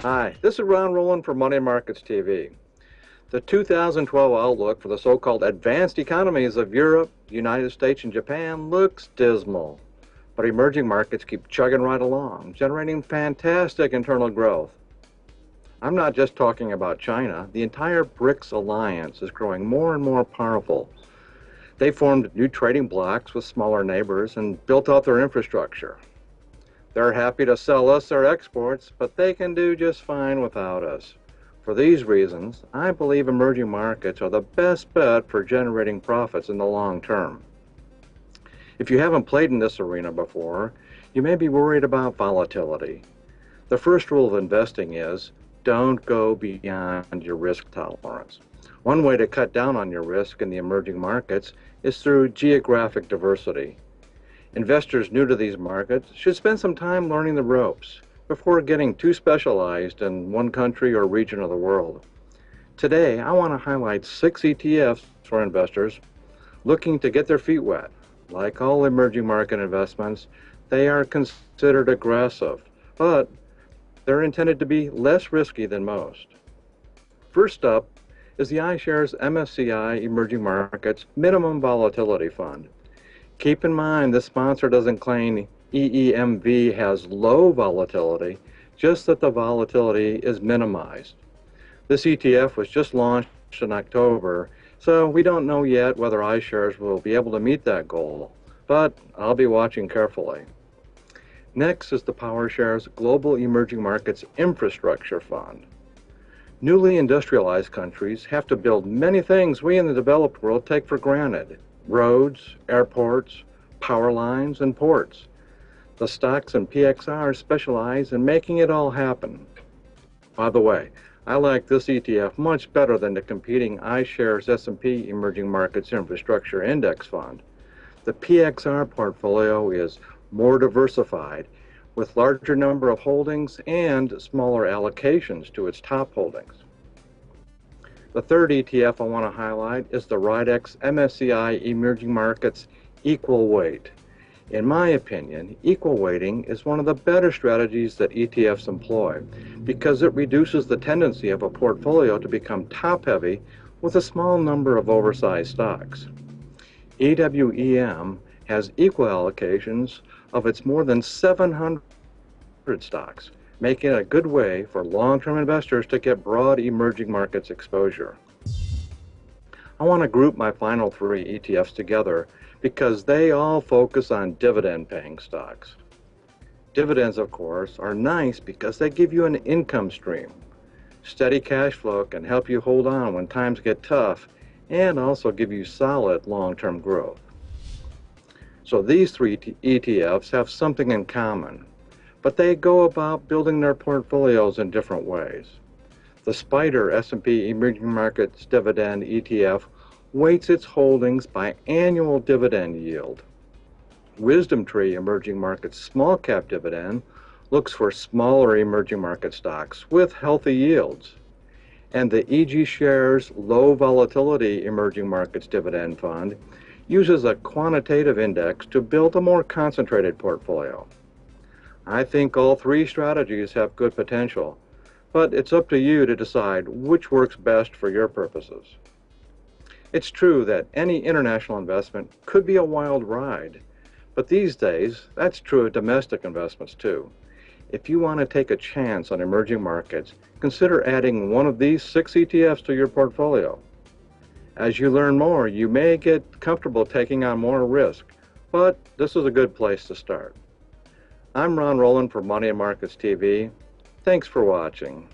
Hi, this is Rowland for Money Markets TV. The 2012 outlook for the so-called advanced economies of Europe, United States, and Japan looks dismal. But emerging markets keep chugging right along, generating fantastic internal growth. I'm not just talking about China. The entire BRICS alliance is growing more and more powerful. They formed new trading blocs with smaller neighbors and built out their infrastructure. They're happy to sell us their exports, but they can do just fine without us. For these reasons, I believe emerging markets are the best bet for generating profits in the long term. If you haven't played in this arena before, you may be worried about volatility. The first rule of investing is, don't go beyond your risk tolerance. One way to cut down on your risk in the emerging markets is through geographic diversity. Investors new to these markets should spend some time learning the ropes before getting too specialized in one country or region of the world. Today, I want to highlight 6 ETFs for investors looking to get their feet wet. Like all emerging market investments, they are considered aggressive, but they're intended to be less risky than most. First up is the iShares MSCI Emerging Markets Minimum Volatility Fund. Keep in mind, this sponsor doesn't claim EEMV has low volatility, just that the volatility is minimized. This ETF was just launched in October, so we don't know yet whether iShares will be able to meet that goal, but I'll be watching carefully. Next is the PowerShares Global Emerging Markets Infrastructure Fund. Newly industrialized countries have to build many things we in the developed world take for granted: roads, airports, power lines, and ports. The stocks in PXR specialize in making it all happen. By the way, I like this ETF much better than the competing iShares S&P Emerging Markets Infrastructure Index Fund. The PXR portfolio is more diversified, with larger number of holdings and smaller allocations to its top holdings. The third ETF I want to highlight is the Rydex MSCI Emerging Markets Equal Weight. In my opinion, equal weighting is one of the better strategies that ETFs employ because it reduces the tendency of a portfolio to become top-heavy with a small number of oversized stocks. EWEM has equal allocations of its more than 700 stocks, making it a good way for long-term investors to get broad emerging markets exposure. I want to group my final 3 ETFs together because they all focus on dividend-paying stocks. Dividends, of course, are nice because they give you an income stream. Steady cash flow can help you hold on when times get tough and also give you solid long-term growth. So these 3 ETFs have something in common, but they go about building their portfolios in different ways. The SPDR S&P Emerging Markets Dividend ETF weights its holdings by annual dividend yield. WisdomTree Emerging Markets SmallCap Dividend looks for smaller emerging market stocks with healthy yields. And the EGShares Low Volatility Emerging Markets Dividend Fund uses a quantitative index to build a more concentrated portfolio. I think all 3 strategies have good potential, but it's up to you to decide which works best for your purposes. It's true that any international investment could be a wild ride, but these days, that's true of domestic investments too. If you want to take a chance on emerging markets, consider adding one of these 6 ETFs to your portfolio. As you learn more, you may get comfortable taking on more risk, but this is a good place to start. I'm Rowland for Money and Markets TV. Thanks for watching.